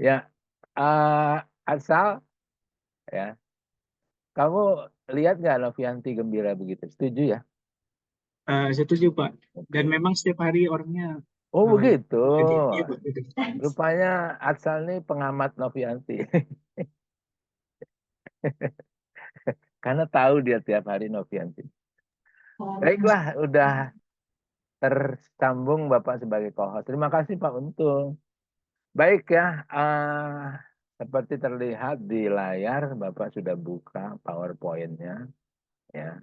Ya, Asal ya, kamu lihat nggak Novianti gembira begitu? Setuju ya? Setuju Pak. Dan Oke. memang setiap hari orangnya Oh begitu. lagi iya Pak. Gitu. Rupanya Atsal nih pengamat Novianti. Karena tahu dia tiap hari Novianti. Baiklah, udah tersambung Bapak sebagai co-host. Terima kasih Pak Untung. Baik ya, seperti terlihat di layar Bapak sudah buka PowerPoint-nya. Ya,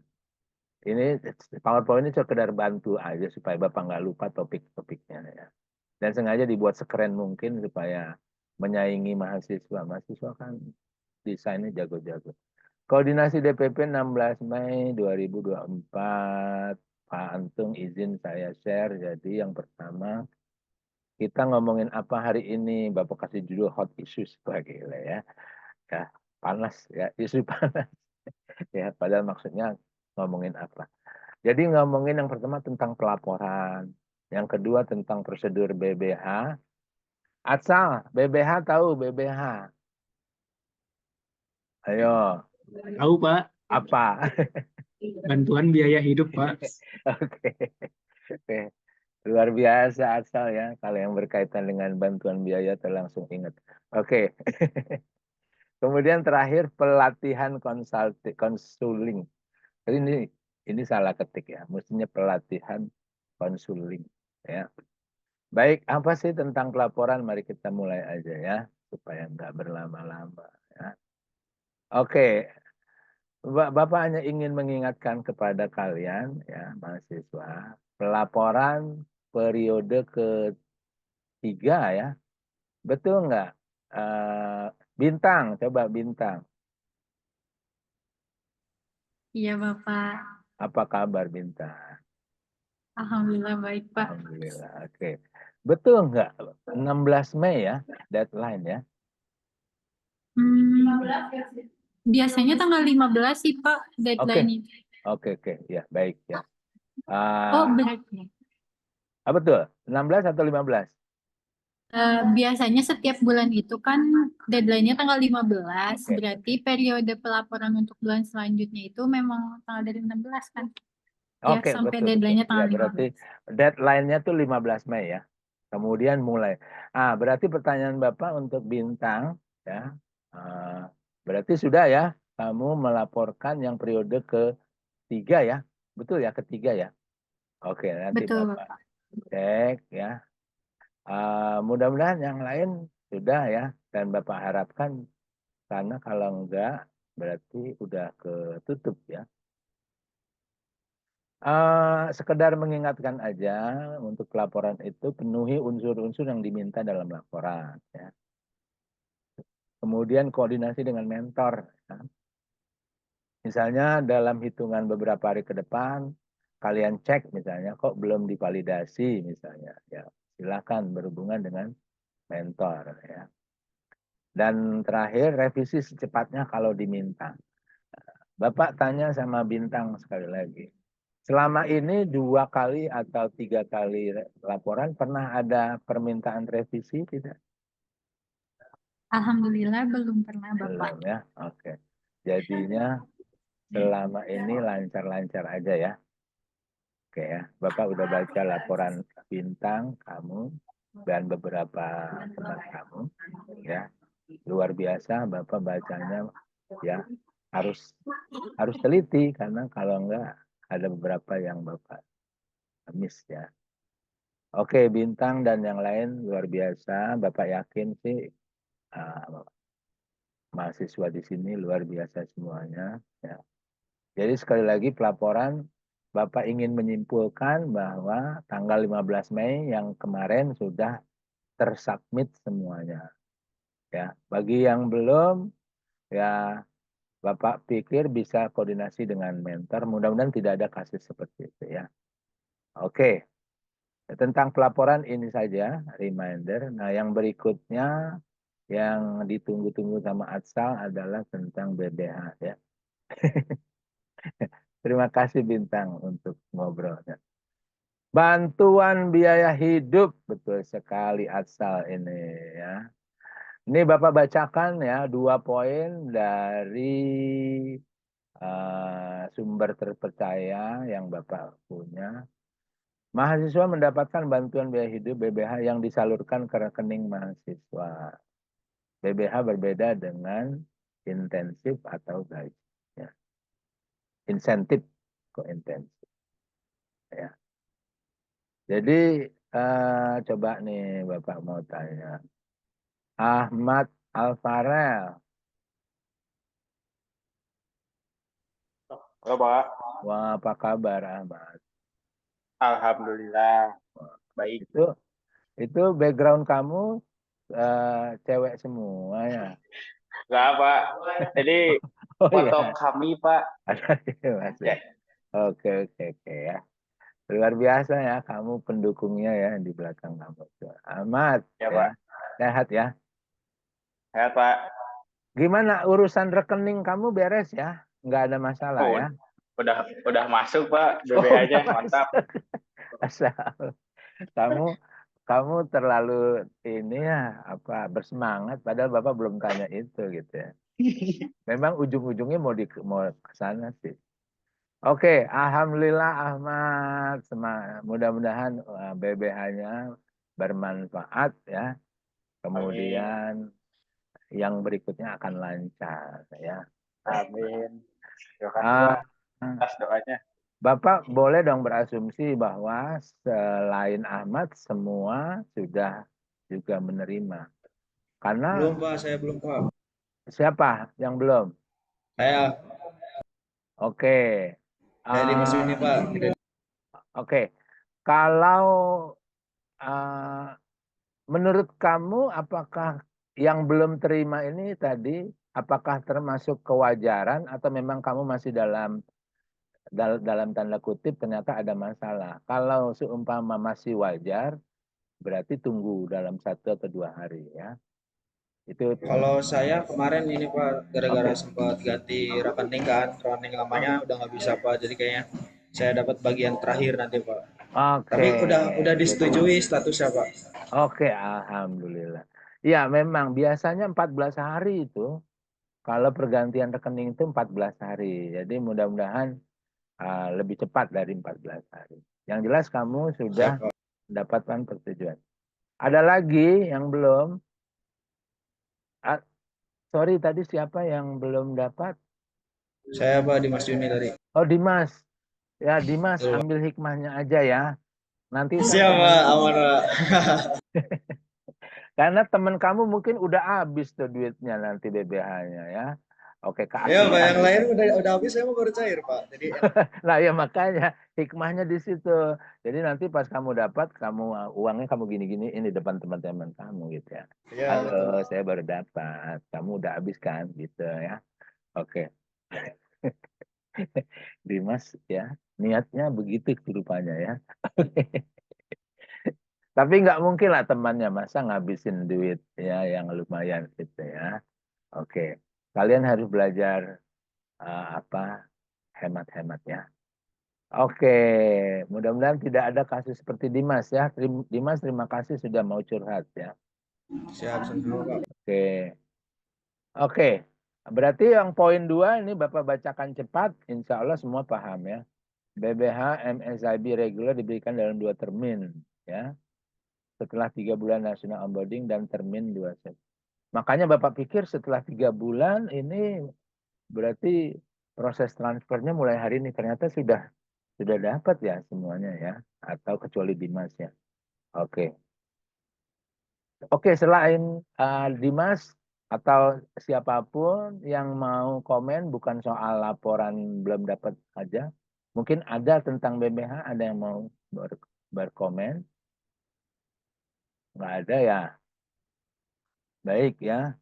ini PowerPoint ini sekedar bantu aja supaya Bapak nggak lupa topik-topiknya ya. Dan sengaja dibuat sekeren mungkin supaya menyaingi mahasiswa. Mahasiswa kan desainnya jago-jago. Koordinasi DPP 16 Mei 2024. Pak Antung izin saya share. Jadi yang pertama, kita ngomongin apa hari ini? Bapak kasih judul hot issues. Wah gila ya. Ya, panas ya, isu panas. Ya, padahal maksudnya ngomongin apa? Jadi ngomongin yang pertama tentang pelaporan. Yang kedua tentang prosedur BBH. Atsal, BBH tahu BBH. Ayo, Tahu Pak, apa? bantuan biaya hidup Pak. Oke. Oke. Luar biasa Atsal ya. Kalau yang berkaitan dengan bantuan biaya langsung ingat. Oke. Kemudian terakhir pelatihan konsuling. Jadi ini salah ketik ya. Mestinya pelatihan konsuling ya. Baik, apa sih tentang pelaporan? Mari kita mulai aja ya supaya nggak berlama-lama ya. Oke, Bapak hanya ingin mengingatkan kepada kalian ya mahasiswa, pelaporan periode ketiga ya. Betul nggak? Eh, Bintang, coba Bintang. Iya, Bapak. Apa kabar Bintang? Alhamdulillah baik, Pak. Alhamdulillah. Oke. Betul nggak? 16 Mei ya, deadline ya. Hmm, biasanya tanggal 15 sih, Pak, Oke, deadline-nya. oke. Ya, baik ya. Oh, Ah, berarti. betul? 16 atau 15? Biasanya setiap bulan itu kan deadline-nya tanggal 15. Oke, Berarti oke. periode pelaporan untuk bulan selanjutnya itu memang tanggal dari 16 kan? Ya, Oke, sampai betul. deadline-nya Ya, tanggal berarti 15. deadline-nya tuh 15 Mei ya. Kemudian mulai. Berarti pertanyaan Bapak untuk Bintang ya. Ah, Berarti sudah ya kamu melaporkan yang periode ketiga ya. Betul ya, ketiga ya. Oke, nanti Betul, Bapak Bapak. cek ya. Mudah-mudahan yang lain sudah ya. Dan Bapak harapkan karena kalau enggak berarti udah ketutup ya. Sekedar mengingatkan aja untuk pelaporan itu penuhi unsur-unsur yang diminta dalam laporan. Ya. Kemudian koordinasi dengan mentor. Ya. Misalnya dalam hitungan beberapa hari ke depan, kalian cek misalnya kok belum divalidasi misalnya. Ya, silakan berhubungan dengan mentor. Ya. Dan terakhir revisi secepatnya kalau diminta. Bapak tanya sama Bintang sekali lagi. Selama ini 2 kali atau 3 kali laporan pernah ada permintaan revisi tidak? Alhamdulillah belum pernah, Bapak. Belum ya. Oke. Jadinya selama ini lancar-lancar aja ya. Oke ya. Bapak udah baca laporan Bintang kamu dan beberapa teman kamu ya. Luar biasa Bapak bacanya ya. Harus harus teliti karena kalau enggak ada beberapa yang Bapak miss ya. Oke, Bintang dan yang lain luar biasa. Bapak yakin sih uh, mahasiswa di sini luar biasa semuanya. Ya. Jadi sekali lagi pelaporan Bapak ingin menyimpulkan bahwa tanggal 15 Mei yang kemarin sudah tersubmit semuanya. Ya, bagi yang belum, ya Bapak pikir bisa koordinasi dengan mentor. Mudah-mudahan tidak ada kasus seperti itu ya. Oke, tentang pelaporan ini saja reminder. Nah, yang berikutnya yang ditunggu-tunggu sama Atsal adalah tentang BBH ya. Terima kasih Bintang untuk ngobrolnya. Bantuan biaya hidup betul sekali Atsal ini ya. Ini Bapak bacakan ya 2 poin dari sumber terpercaya yang Bapak punya. Mahasiswa mendapatkan bantuan biaya hidup BBH yang disalurkan ke rekening mahasiswa. BBH berbeda dengan intensif atau gaji. Ya. Insentif kok intensif. Ya. Jadi coba nih Bapak mau tanya. Ahmad Alfarel. Halo Pak, Wah, apa kabar Ahmad? Alhamdulillah baik. Itu background kamu cewek semua ya? Enggak Pak, ini Oh foto iya, kami Pak. ada ya, Mas. Ya, Oke, oke, oke ya. Luar biasa ya, kamu pendukungnya ya di belakang kamu. Ahmad ya ya, Pak. sehat ya. Sehat Pak. Gimana urusan rekening kamu beres ya? Nggak ada masalah Oh, ya? udah masuk Pak, Oh, BBH-nya udah mantap. masuk. Asal. Kamu kamu terlalu ini ya apa bersemangat padahal Bapak belum tanya itu gitu ya. Memang ujung-ujungnya mau ke sana sih. Oke, alhamdulillah Ahmad. Mudah-mudahan BBH-nya bermanfaat ya. Amin. Kemudian yang berikutnya akan lancar ya. Amin. Terima kasih Ah, Pak atas doanya. Bapak boleh dong berasumsi bahwa selain Ahmad semua sudah juga menerima. Karena Belum Pak, saya belum Pak. siapa yang belum? Saya Oke. dari Mas Ah, Yuni Pak. oke. Kalau ah, menurut kamu apakah yang belum terima ini tadi apakah termasuk kewajaran atau memang kamu masih dalam tanda kutip ternyata ada masalah? Kalau seumpama masih wajar, berarti tunggu dalam 1 atau 2 hari ya. Itu Kalau saya kemarin ini Pak, gara-gara oke. sempat ganti rekening kan, rekening lamanya udah nggak bisa Pak, jadi kayaknya saya dapat bagian terakhir nanti Pak. Oke, Tapi udah good. disetujui statusnya Pak. Oke, alhamdulillah. Ya, memang biasanya 14 hari itu kalau pergantian rekening itu 14 hari. Jadi mudah-mudahan lebih cepat dari 14 hari. Yang jelas kamu Siap sudah Pak. mendapatkan persetujuan. Ada lagi yang belum? Ah, sorry, tadi siapa yang belum dapat? Saya Pak di Mas Yuni tadi. Oh, Dimas. Ya, Dimas, Betul, Pak. ambil hikmahnya aja ya. Nanti Siap Pak, aman Pak. karena teman kamu mungkin udah habis tuh duitnya nanti BBH-nya ya. Oke, Ya Pak, keasikan yang lain gitu. udah habis, saya mau baru cair Pak. Jadi enak. Nah ya makanya hikmahnya di situ. Jadi nanti pas kamu dapat, kamu uangnya kamu gini-gini ini depan teman-teman kamu gitu ya. Ya Halo, betul. saya baru dapat. Kamu udah habis kan gitu ya. Oke. Dimas ya, niatnya begitu rupanya ya. Tapi nggak mungkin lah temannya masa ngabisin duit ya yang lumayan gitu ya. Oke. Kalian harus belajar apa hemat-hemat ya. Oke, mudah-mudahan tidak ada kasus seperti Dimas ya. Dimas, terima kasih sudah mau curhat ya. Siap sama Pak. Oke, oke. Berarti yang poin 2 ini Bapak bacakan cepat, insya Allah semua paham ya. BBH MSIB reguler diberikan dalam 2 termin ya. Setelah 3 bulan national onboarding dan termin 2 set. Makanya Bapak pikir setelah 3 bulan ini berarti proses transfernya mulai hari ini ternyata sudah dapat ya semuanya ya, atau kecuali Dimas ya. Oke. Oke, selain Dimas atau siapapun yang mau komen bukan soal laporan belum dapat aja, mungkin ada tentang BBH, ada yang mau berkomen? Nggak ada ya. Baik ya.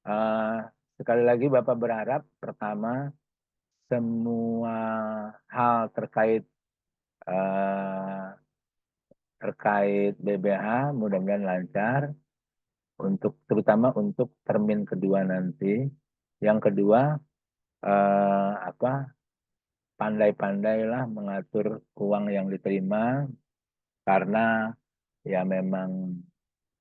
Eh, sekali lagi Bapak berharap pertama semua hal eh, terkait BBH mudah-mudahan lancar terutama untuk termin kedua nanti. Yang kedua pandai-pandailah mengatur uang yang diterima karena ya memang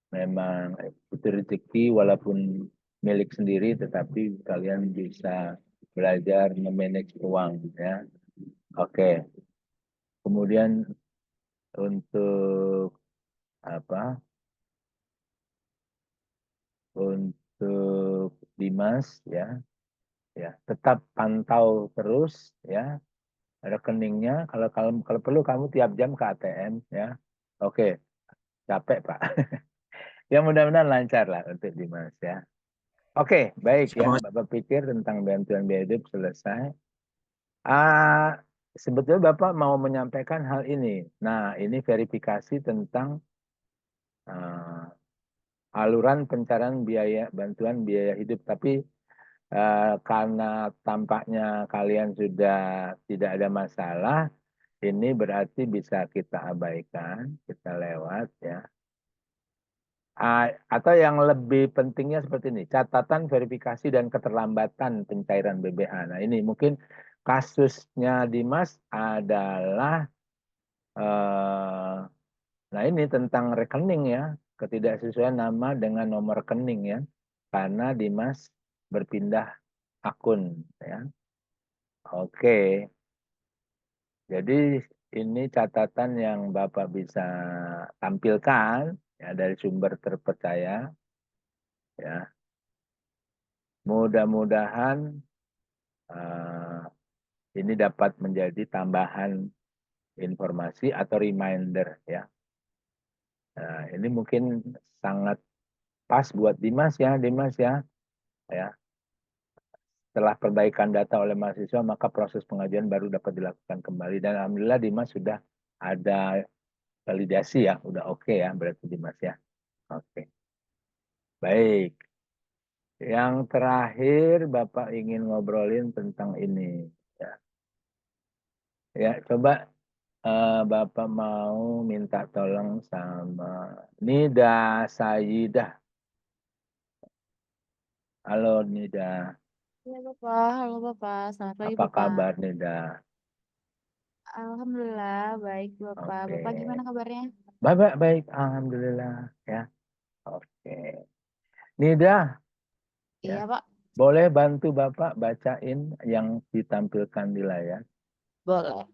memang itu rezeki walaupun milik sendiri, tetapi kalian bisa belajar memanage uang ya. Oke. Kemudian untuk apa? Untuk Dimas ya, tetap pantau terus ya rekeningnya. Kalau perlu kamu tiap jam ke ATM ya. Oke, capek Pak. Ya mudah-mudahan lancar lah untuk Dimas ya. Oke, baik ya. Sama Bapak pikir tentang bantuan biaya hidup selesai. Ah, sebetulnya Bapak mau menyampaikan hal ini. Nah, ini verifikasi tentang ah, aluran pencairan biaya bantuan biaya hidup. Tapi karena tampaknya kalian sudah tidak ada masalah, ini berarti bisa kita abaikan, kita lewat ya. Atau yang lebih pentingnya seperti ini, catatan verifikasi dan keterlambatan pencairan BBH. Nah ini mungkin kasusnya Dimas adalah, nah ini tentang rekening ya, ketidaksesuaian nama dengan nomor rekening ya, karena Dimas berpindah akun ya. Oke, jadi ini catatan yang Bapak bisa tampilkan ya dari sumber terpercaya ya. Mudah-mudahan eh, ini dapat menjadi tambahan informasi atau reminder ya. Nah, ini mungkin sangat pas buat Dimas ya, ya. Setelah perbaikan data oleh mahasiswa, maka proses pengajuan baru dapat dilakukan kembali. Dan alhamdulillah Dimas sudah ada validasi ya, udah oke ya berarti Dimas ya. Oke. Baik. Yang terakhir Bapak ingin ngobrolin tentang ini. Ya, ya coba Bapak mau minta tolong sama Nida Sayidah. Halo Nida, Halo Bapak, selamat pagi apa Bapak. kabar Nida? Alhamdulillah baik Bapak. Oke. Bapak gimana kabarnya? Baik, baik, alhamdulillah ya. Oke. Nida, Iya ya. Pak, Boleh bantu Bapak bacain yang ditampilkan di layar? boleh.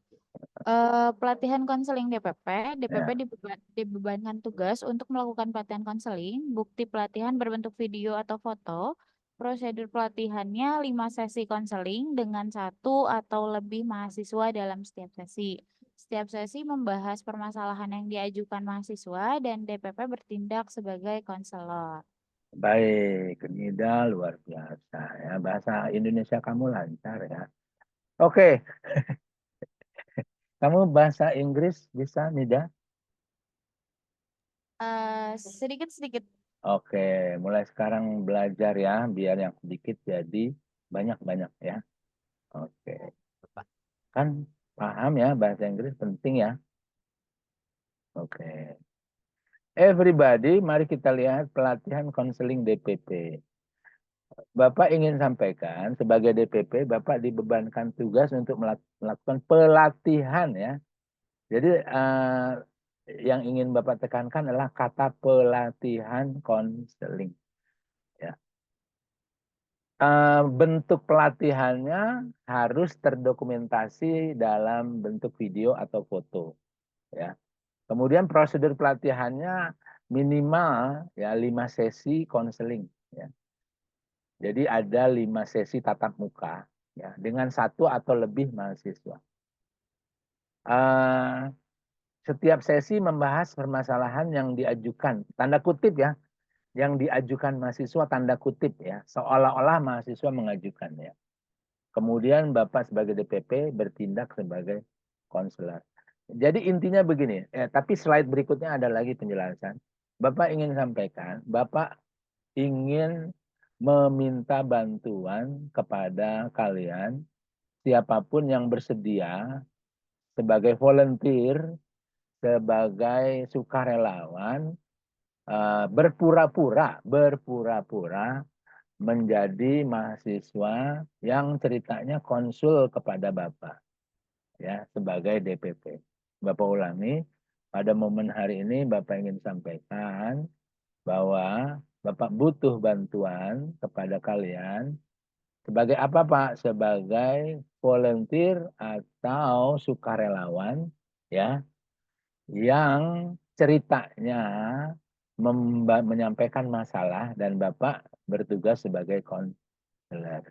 Pelatihan konseling DPP, DPP Ya. dibebankan tugas untuk melakukan pelatihan konseling, bukti pelatihan berbentuk video atau foto, prosedur pelatihannya 5 sesi konseling dengan 1 atau lebih mahasiswa dalam setiap sesi. Setiap sesi membahas permasalahan yang diajukan mahasiswa dan DPP bertindak sebagai konselor. Baik, Nida luar biasa ya. Bahasa Indonesia kamu lancar ya. Oke, kamu bahasa Inggris bisa Nida? Sedikit-sedikit. Oke, mulai sekarang belajar ya, biar yang sedikit jadi banyak-banyak ya. Oke, kan paham ya bahasa Inggris penting ya. Oke, everybody, mari kita lihat pelatihan konseling DPP. Bapak ingin sampaikan sebagai DPP, Bapak dibebankan tugas untuk melakukan pelatihan ya. Jadi yang ingin Bapak tekankan adalah kata pelatihan konseling. Ya. Bentuk pelatihannya harus terdokumentasi dalam bentuk video atau foto. Ya. Kemudian prosedur pelatihannya minimal ya 5 sesi konseling. Ya. Jadi ada 5 sesi tatap muka ya dengan 1 atau lebih mahasiswa. Setiap sesi membahas permasalahan yang diajukan, tanda kutip ya, yang diajukan mahasiswa tanda kutip ya, seolah-olah mahasiswa mengajukan ya. Kemudian Bapak sebagai DPP bertindak sebagai konselor. Jadi intinya begini, tapi slide berikutnya ada lagi penjelasan. Bapak ingin sampaikan, Bapak ingin meminta bantuan kepada kalian, siapapun yang bersedia sebagai volunteer, sebagai sukarelawan, berpura-pura menjadi mahasiswa yang ceritanya konsul kepada Bapak ya sebagai DPP. Bapak ulangi, pada momen hari ini Bapak ingin sampaikan bahwa Bapak butuh bantuan kepada kalian sebagai apa Pak? Sebagai volunteer atau sukarelawan ya yang ceritanya menyampaikan masalah dan Bapak bertugas sebagai konselor.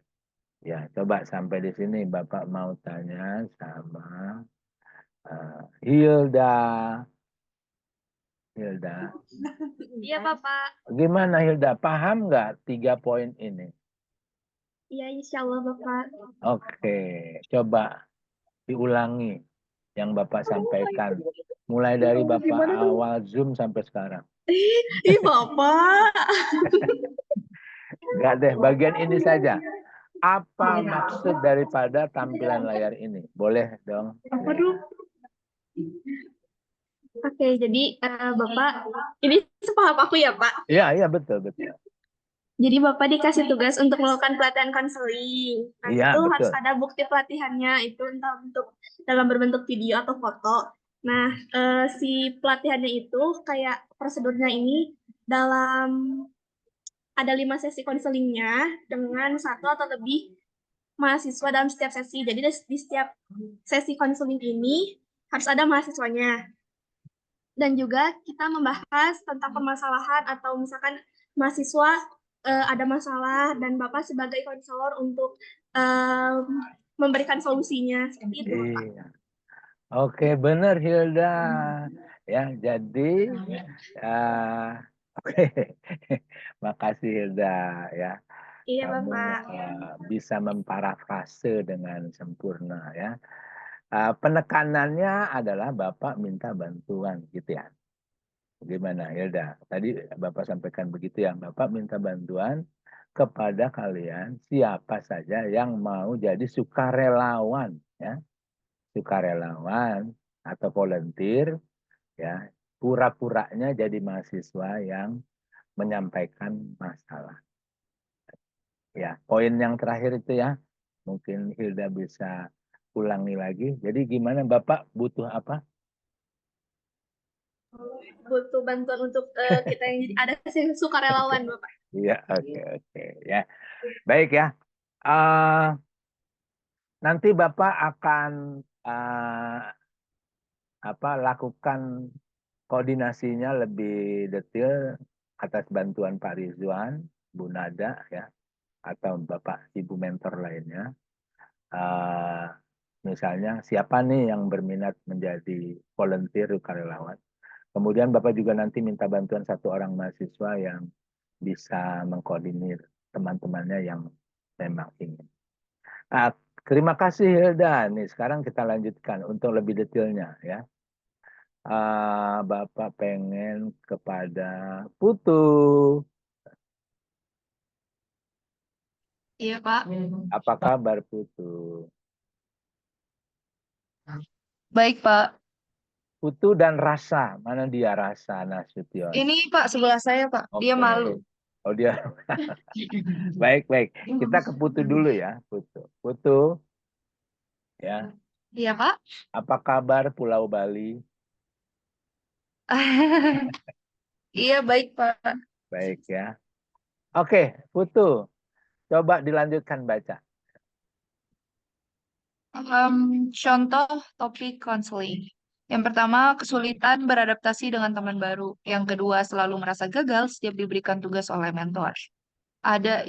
Ya, coba sampai di sini Bapak mau tanya sama Hilda. Hilda, Iya, Bapak. gimana Hilda? Paham nggak 3 poin ini? Iya, insya Allah, Bapak. Oke, coba diulangi yang Bapak sampaikan. Mulai dari Bapak awal Zoom sampai sekarang. Ih, Bapak. Enggak deh, bagian ini saja. Apa maksud daripada tampilan layar ini? Boleh dong. Waduh. Oke, jadi Bapak, ini sepaham aku ya, Pak. Iya, betul. Jadi Bapak dikasih tugas untuk melakukan pelatihan konseling. Nah, Iya, itu harus betul. ada bukti pelatihannya, itu entah dalam berbentuk video atau foto. Nah, si pelatihannya itu kayak prosedurnya ini ada 5 sesi konselingnya dengan 1 atau lebih mahasiswa dalam setiap sesi. Jadi di setiap sesi konseling ini harus ada mahasiswanya. Dan juga kita membahas tentang permasalahan atau misalkan mahasiswa ada masalah dan Bapak sebagai konselor untuk memberikan solusinya. Seperti itu, Bapak. Iya. Oke, benar Hilda. Ya, jadi oke. Makasih Hilda ya. Iya, Kamu Bapak. bisa memparafrase dengan sempurna ya. Penekanannya adalah Bapak minta bantuan gitu ya. Gimana Hilda? Tadi Bapak sampaikan begitu ya. Bapak minta bantuan kepada kalian siapa saja yang mau jadi sukarelawan ya. Sukarelawan atau volunteer ya. Pura-puranya jadi mahasiswa yang menyampaikan masalah. Ya, poin yang terakhir itu ya. Mungkin Hilda bisa ulangi lagi. Jadi gimana Bapak butuh apa? Butuh bantuan untuk kita yang jadi ada yang sukarelawan, Bapak. Iya, oke. Ya, baik ya. Nanti Bapak akan lakukan koordinasinya lebih detail atas bantuan Pak Rizwan, Bu Nada ya, atau Bapak Ibu mentor lainnya. Misalnya siapa nih yang berminat menjadi volunteer sukarelawan. Kemudian Bapak juga nanti minta bantuan 1 orang mahasiswa yang bisa mengkoordinir teman-temannya yang memang ingin. Terima kasih Hilda. Nih sekarang kita lanjutkan untuk lebih detailnya ya. Bapak pengen kepada Putu. Iya, Pak. Apa kabar Putu? Baik, Pak. Putu dan Rasa. Mana dia Rasa Nasution? Ini Pak sebelah saya, Pak. Dia Oke. malu. Oh dia. Baik. Kita ke Putu dulu ya. Putu. Ya. Iya, Pak. Apa kabar Pulau Bali? Iya, baik, Pak. Baik ya. Oke, Putu. Coba dilanjutkan baca. Contoh topik konseling. Yang pertama, kesulitan beradaptasi dengan teman baru. Yang kedua, selalu merasa gagal setiap diberikan tugas oleh mentor.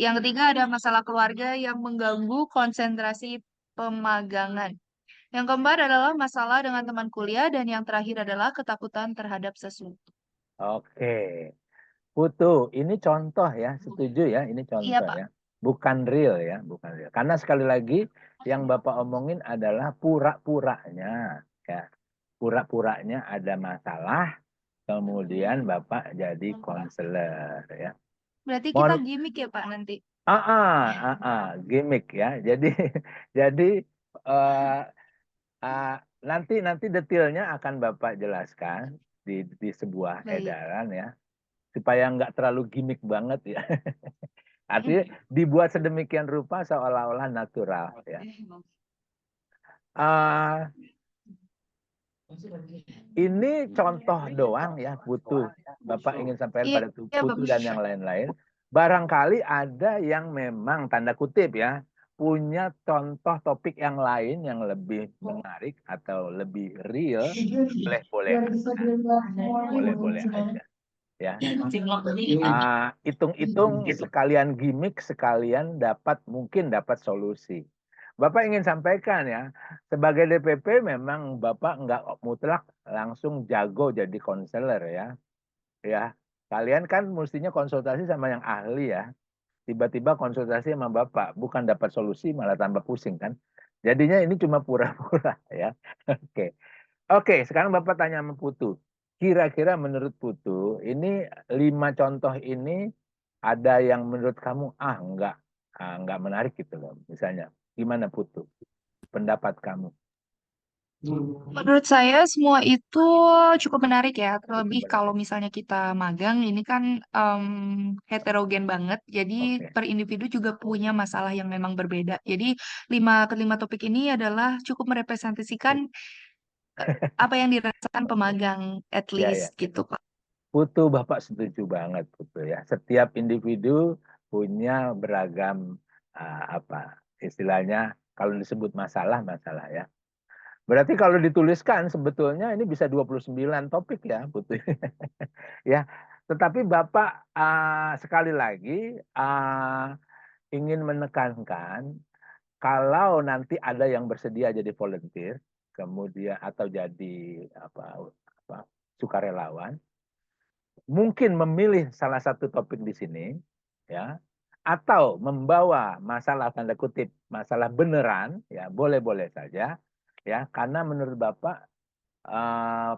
Yang ketiga, ada masalah keluarga yang mengganggu konsentrasi pemagangan. Yang keempat adalah masalah dengan teman kuliah. Dan yang terakhir adalah ketakutan terhadap sesuatu. Oke. Putu, ini contoh ya, setuju ya, ini Iya, contoh Pak. ya. Bukan real ya, bukan real. Karena sekali lagi yang Bapak omongin adalah pura-puranya. Ya. Pura-puranya ada masalah, kemudian Bapak jadi konselor ya. Berarti kita Mohon, gimmick ya, Pak, nanti? gimmick ya. Jadi eh, nanti detailnya akan Bapak jelaskan di sebuah Baik. edaran ya. Supaya nggak terlalu gimmick banget ya. Artinya dibuat sedemikian rupa seolah-olah natural ya. Ini contoh doang ya, Putu. Bapak ingin sampaikan Iya, pada iya, Putu Bapak. dan yang lain-lain. Barangkali ada yang memang tanda kutip ya, punya contoh topik yang lain yang lebih menarik atau lebih real, boleh-boleh aja. Boleh-boleh aja. Ya, hitung-hitung sekalian gimmick, sekalian mungkin dapat solusi. Bapak ingin sampaikan ya, sebagai DPP memang Bapak nggak mutlak langsung jago jadi konselor ya. Ya, kalian kan mestinya konsultasi sama yang ahli ya. Tiba-tiba konsultasi sama Bapak, bukan dapat solusi malah tambah pusing kan. Jadinya ini cuma pura-pura ya. Oke. Oke, sekarang Bapak tanya sama Putu. Kira-kira menurut Putu, ini 5 contoh ini ada yang menurut kamu enggak menarik gitu loh. Misalnya, gimana Putu? Pendapat kamu? Menurut saya semua itu cukup menarik ya, terlebih Cukup kalau menarik. misalnya kita magang, ini kan heterogen banget, jadi Oke. per individu juga punya masalah yang memang berbeda. Jadi kelima topik ini adalah cukup merepresentasikan apa yang dirasakan pemagang, at Ya, ya. least gitu, Pak. Putu, Bapak setuju banget Putu ya. Setiap individu punya beragam istilahnya kalau disebut masalah ya. Berarti kalau dituliskan sebetulnya ini bisa 29 topik ya, Putu. Ya, tetapi Bapak sekali lagi ingin menekankan kalau nanti ada yang bersedia jadi volunteer, kemudian atau jadi sukarelawan, mungkin memilih salah satu topik di sini, ya, atau membawa masalah tanda kutip masalah beneran, ya boleh-boleh saja, ya, karena menurut Bapak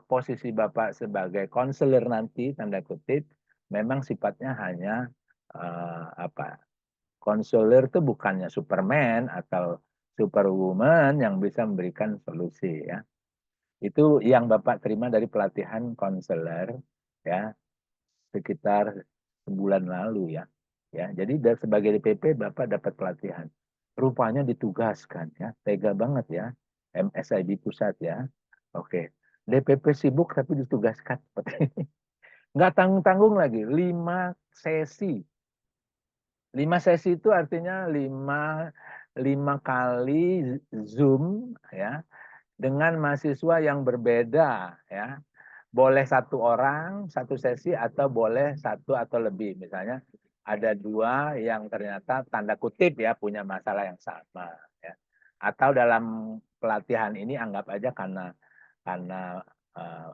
posisi Bapak sebagai konselor nanti tanda kutip memang sifatnya hanya konselor itu bukannya Superman atau Superwoman yang bisa memberikan solusi ya. Itu yang Bapak terima dari pelatihan konselor ya sekitar sebulan lalu ya. Ya, jadi sebagai DPP Bapak dapat pelatihan. Rupanya ditugaskan ya, tega banget ya. MSID pusat ya. Oke. DPP sibuk tapi ditugaskan seperti ini. Nggak tanggung-tanggung lagi, 5 sesi. 5 sesi itu artinya 5 kali Zoom ya dengan mahasiswa yang berbeda ya. Boleh 1 orang, 1 sesi atau boleh 1 atau lebih. Misalnya ada 2 yang ternyata tanda kutip ya punya masalah yang sama ya. Atau dalam pelatihan ini anggap aja karena eh,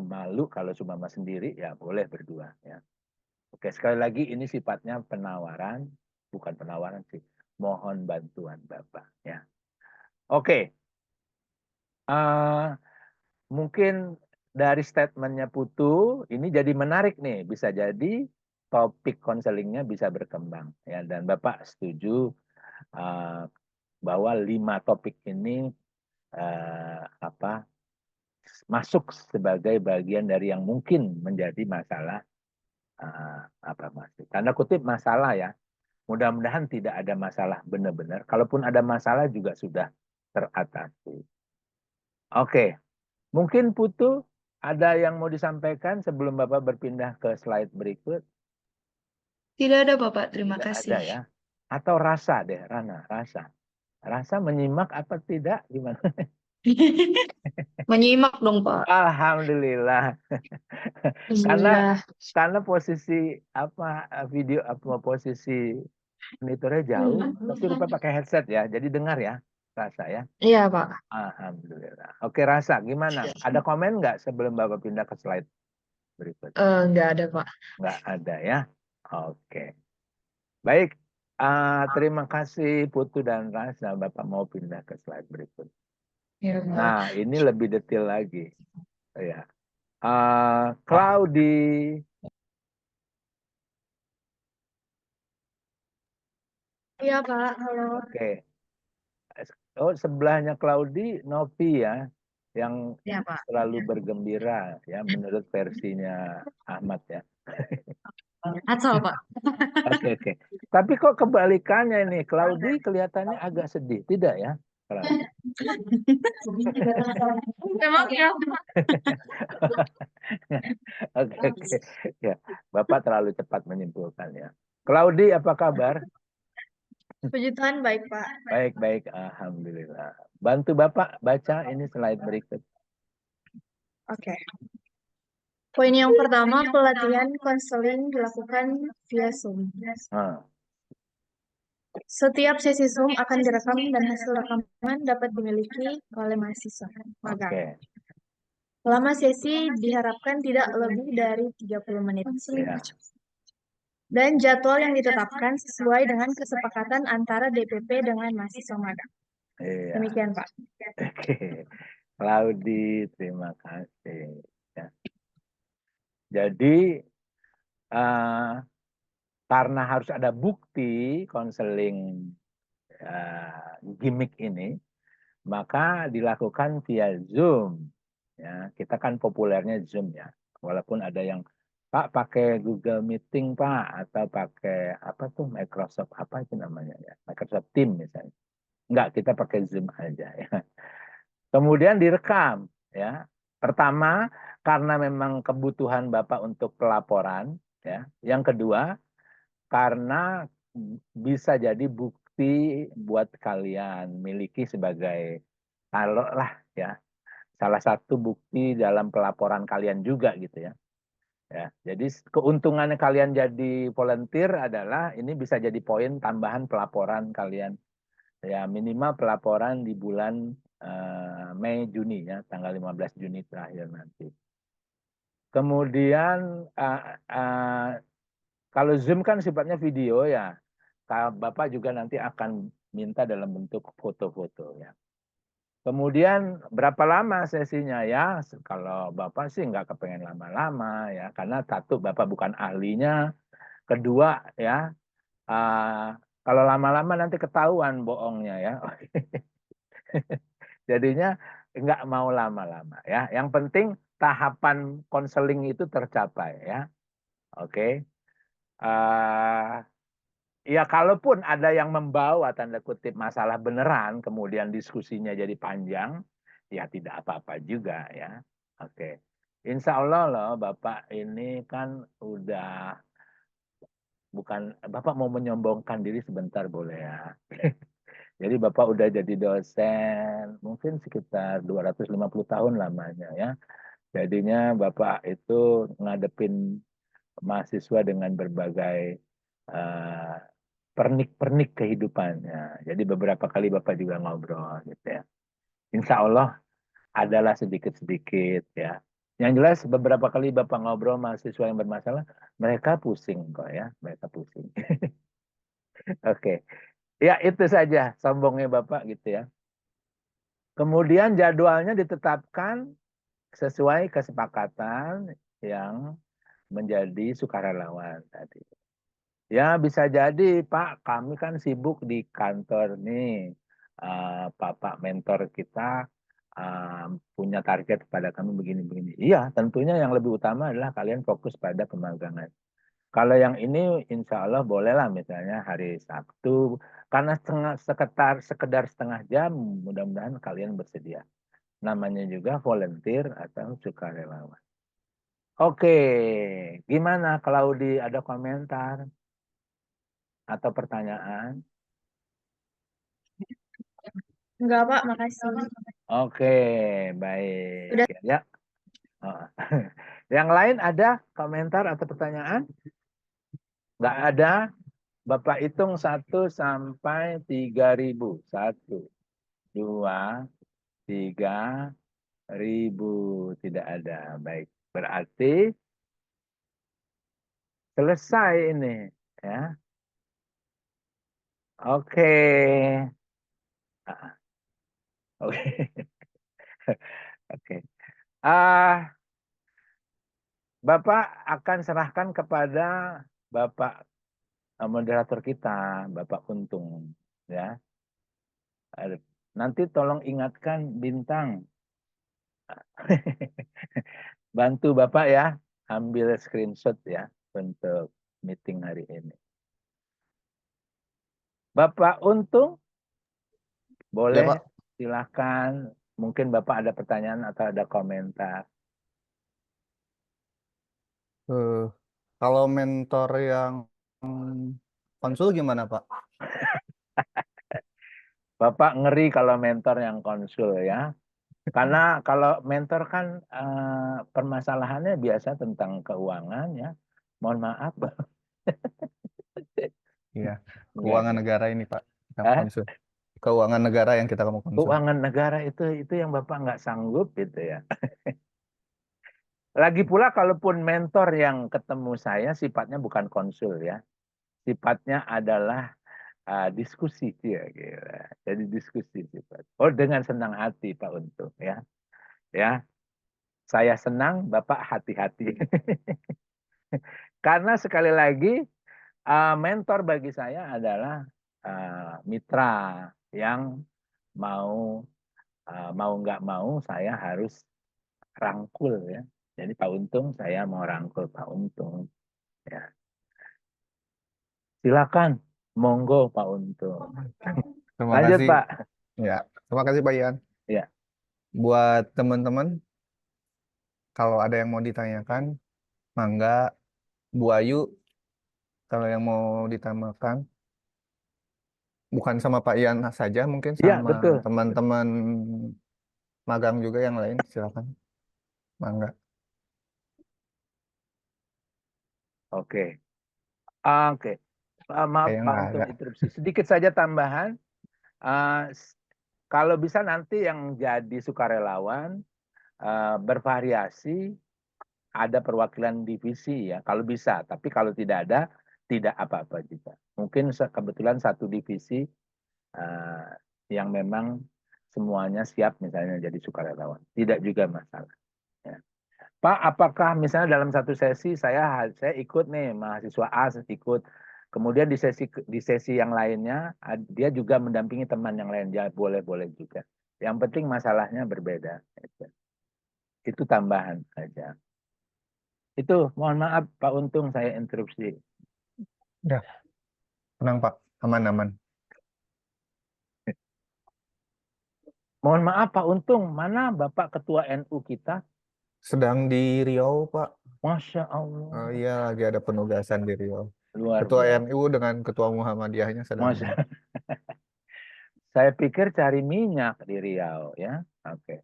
malu kalau cuma sendiri ya boleh berdua ya. Oke, sekali lagi ini sifatnya penawaran, bukan penawaran sih. Mohon bantuan Bapak ya. Oke. Mungkin dari statementnya Putu ini jadi menarik nih, bisa jadi topik konselingnya bisa berkembang ya. Dan Bapak setuju bahwa 5 topik ini masuk sebagai bagian dari yang mungkin menjadi masalah tanda kutip masalah ya. Mudah-mudahan tidak ada masalah benar-benar. Kalaupun ada masalah juga sudah teratasi. Oke, mungkin Putu ada yang mau disampaikan sebelum Bapak berpindah ke slide berikut? Tidak ada, Bapak. Terima Tidak kasih. ada ya. Atau rasa deh, Rana, rasa. Rasa menyimak apa tidak? Gimana? Menyimak dong, Pak. Alhamdulillah. Karena posisi posisi monitornya jauh, tapi lupa pakai headset ya. Jadi dengar ya, Rasa ya. Iya, Pak. Alhamdulillah. Oke, Rasa, gimana? Ada komen nggak sebelum Bapak pindah ke slide berikut? Nggak ada, Pak. Nggak ada ya. Oke. Baik. Terima kasih Putu dan Rasa. Bapak mau pindah ke slide berikut. Ya, Pak. Nah, ini lebih detail lagi. Ya. Claudi. Iya, Pak. Halo. Oke. Oh, sebelahnya Claudi, Novi ya. Yang Iya, Pak. selalu bergembira ya menurut versinya Ahmad ya. Atau, Pak. Oke. Tapi kok kebalikannya ini, Claudi kelihatannya agak sedih, tidak ya? Claudi? Memang ya. Oke, oke. Ya, Bapak terlalu cepat menyimpulkan ya. Claudi, apa kabar? Puji Tuhan baik, Pak. Baik, baik. Alhamdulillah. Bantu Bapak baca ini slide berikut. Oke. Poin yang pertama, pelatihan konseling dilakukan via Zoom. Ah, Setiap sesi Zoom akan direkam dan hasil rekaman dapat dimiliki oleh mahasiswa magang. oke. Lama sesi diharapkan tidak lebih dari 30 menit. Ya. Dan jadwal yang ditetapkan sesuai dengan kesepakatan antara DPP dengan mahasiswa magang. Iya. Demikian, Pak. Oke. Claudi, terima kasih. Ya. Jadi karena harus ada bukti konseling gimmick ini, maka dilakukan via Zoom. Ya, kita kan populernya Zoom ya. Walaupun ada yang Pak pakai Google Meeting Pak atau pakai apa tuh Microsoft apa itu namanya ya, Microsoft Teams misalnya. Enggak, kita pakai Zoom aja ya. Kemudian direkam ya. Pertama karena memang kebutuhan Bapak untuk pelaporan ya. Yang kedua karena bisa jadi bukti buat kalian miliki sebagai kalau lah ya salah satu bukti dalam pelaporan kalian juga gitu ya. Ya, jadi keuntungannya kalian jadi volunteer adalah ini bisa jadi poin tambahan pelaporan kalian. Ya, minimal pelaporan di bulan Mei Juni ya, tanggal 15 Juni terakhir nanti. Kemudian kalau Zoom kan sifatnya video ya. Bapak juga nanti akan minta dalam bentuk foto-foto ya. Kemudian berapa lama sesinya ya? Kalau Bapak sih nggak kepengen lama-lama ya, karena satu Bapak bukan ahlinya, kedua ya kalau lama-lama nanti ketahuan bohongnya ya. Jadinya nggak mau lama-lama ya. Yang penting tahapan konseling itu tercapai ya. Oke. Ya kalaupun ada yang membawa tanda kutip masalah beneran, kemudian diskusinya jadi panjang, ya tidak apa-apa juga ya. Oke. Insya Allah loh Bapak ini kan udah bukan, Bapak mau menyombongkan diri sebentar boleh ya. Jadi Bapak udah jadi dosen mungkin sekitar 250 tahun lamanya ya. Jadinya Bapak itu ngadepin mahasiswa dengan berbagai pernik-pernik kehidupannya. Jadi beberapa kali Bapak juga ngobrol gitu ya. Insya Allah adalah sedikit-sedikit ya. Yang jelas beberapa kali Bapak ngobrol mahasiswa yang bermasalah, mereka pusing kok ya, mereka pusing. Oke. Ya itu saja sombongnya Bapak gitu ya. Kemudian jadwalnya ditetapkan sesuai kesepakatan yang menjadi sukarelawan tadi. Ya bisa jadi Pak, kami kan sibuk di kantor nih. Bapak mentor kita punya target pada kami begini-begini. Iya, tentunya yang lebih utama adalah kalian fokus pada pemagangan. Kalau yang ini insya Allah bolehlah misalnya hari Sabtu. Karena sekedar setengah jam, mudah-mudahan kalian bersedia. Namanya juga volunteer atau sukarelawan. Oke, gimana Claudi, ada komentar atau pertanyaan? Enggak, Pak, makasih. Oke, baik. Udah. Ya. Oh. Yang lain ada komentar atau pertanyaan? Nggak ada. Bapak hitung 1 sampai 3.000. 1, 2, 3.000. Tidak ada. Baik. Berarti selesai ini. Ya. Oke. Oke. Oke. Bapak akan serahkan kepada Bapak moderator kita, Bapak Untung, ya. Nanti tolong ingatkan Bintang. Bantu Bapak ya, ambil screenshot ya untuk meeting hari ini. Bapak Untung, boleh Ya, Pak. Silakan. Mungkin Bapak ada pertanyaan atau ada komentar. Kalau mentor yang konsul gimana, Pak? Bapak ngeri kalau mentor yang konsul ya. Karena kalau mentor kan permasalahannya biasa tentang keuangan ya. Mohon maaf. Iya, Enggak. keuangan negara ini, Pak. Kita Hah? konsul. Keuangan negara yang kita mau konsul. Keuangan negara itu yang Bapak nggak sanggup gitu ya. Lagi pula kalaupun mentor yang ketemu saya sifatnya bukan konsul ya. Sifatnya adalah diskusi ya, kira. Jadi diskusi sifat. Oh, dengan senang hati Pak Untung ya. Ya, saya senang, Bapak hati-hati. Karena sekali lagi mentor bagi saya adalah mitra yang mau nggak mau saya harus rangkul ya. Jadi Pak Untung saya mau rangkul Pak Untung ya. Silakan, monggo Pak Untung. Terima Lanjut kasih. Pak. Ya, terima kasih Pak Ian. Ya. Buat teman-teman, kalau ada yang mau ditanyakan, mangga Bu Ayu, kalau yang mau ditambahkan, bukan sama Pak Ian saja, mungkin Iya, sama betul. teman-teman magang juga yang lain, silakan. Mangga. Oke. Oke. Maaf Kayaknya Pak nggak Untung ada. interupsi. Sedikit saja tambahan. Kalau bisa nanti yang jadi sukarelawan bervariasi, ada perwakilan divisi ya. Kalau bisa, tapi kalau tidak ada, tidak apa-apa juga. Mungkin kebetulan satu divisi yang memang semuanya siap misalnya jadi sukarelawan. Tidak juga masalah. Ya. Pak, apakah misalnya dalam satu sesi saya ikut nih mahasiswa A ikut, kemudian di sesi yang lainnya dia juga mendampingi teman yang lain, ya boleh juga. Yang penting masalahnya berbeda. Itu tambahan saja. Itu mohon maaf Pak Untung saya interupsi. Ya, tenang Pak, aman-aman. Mohon maaf Pak Untung, mana Bapak Ketua NU kita? Sedang di Riau, Pak. Masya Allah. Oh iya, lagi ada penugasan di Riau. Luar Ketua biasa. NU dengan Ketua Muhammadiyahnya sedang. Saya pikir cari minyak di Riau ya. Oke.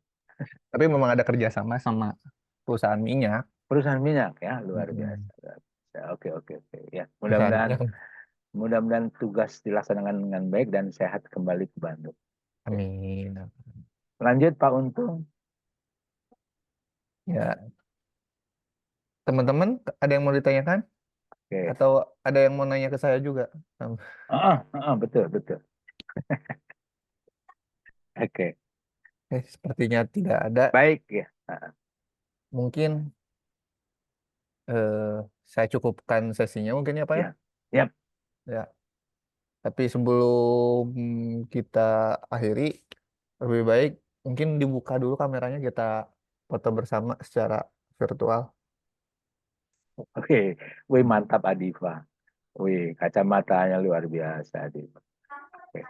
Tapi memang ada kerjasama sama perusahaan minyak. Perusahaan minyak ya, luar biasa. Oke. Ya, Perusahaan mudah-mudahan tugas dilaksanakan dengan baik dan sehat kembali ke Bandung. Amin. Lanjut Pak Untung. Ya. Teman-teman, ada yang mau ditanyakan? Oke. Atau ada yang mau nanya ke saya juga? Betul. Oke. Sepertinya tidak ada. Baik ya. Mungkin saya cukupkan sesinya mungkin ya Pak ya? Yap. Ya. Tapi sebelum kita akhiri, lebih baik mungkin dibuka dulu kameranya, kita foto bersama secara virtual. Oke. Wih, mantap Adifa. Wih, kacamatanya luar biasa Adifa. Oke.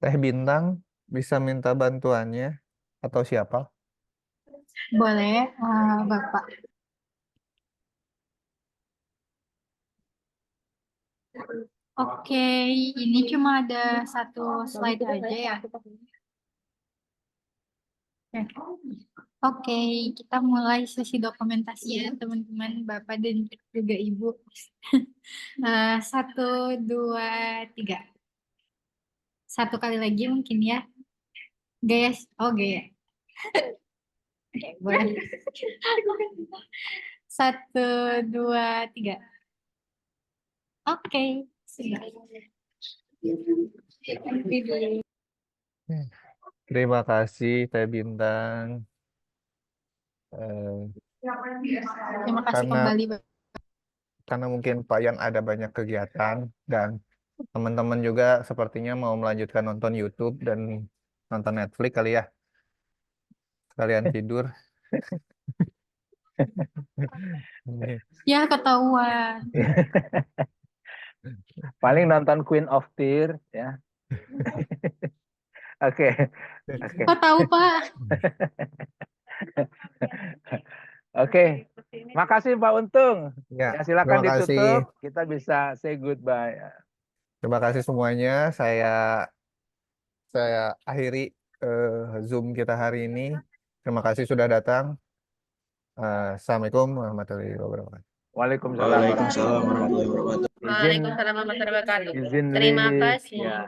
Teh Bintang bisa minta bantuannya atau siapa? Boleh, Bapak. Oke, ini cuma ada satu slide aja ya. Oke, kita mulai sesi dokumentasi ya teman-teman, Bapak dan juga Ibu. 1, 2, 3. Satu kali lagi mungkin ya. Gaya, gaya. Oke, boleh. 1, 2, 3. Oke, sudah. Terima kasih Teh Bintang. Terima kasih kembali, Bapak. Karena mungkin Pak Yan ada banyak kegiatan dan teman-teman juga sepertinya mau melanjutkan nonton YouTube dan nonton Netflix kali ya. Kalian tidur. Ya, ketahuan. Paling nonton Queen of Tears ya. Oke. Oke. Kok tahu, Pak? Oke. Makasih Pak Untung. Ya, Ya, silakan terima kasih. ditutup. Kita bisa say goodbye. Terima kasih semuanya. Saya akhiri Zoom kita hari ini. Terima kasih sudah datang. Assalamualaikum warahmatullahi wabarakatuh. Waalaikumsalam Waalaikumsalam warahmatullahi warahmatullahi wabarakatuh. wabarakatuh. Izin, Waalaikumsalam warahmatullahi wabarakatuh. izin Terima leave. kasih. Ya.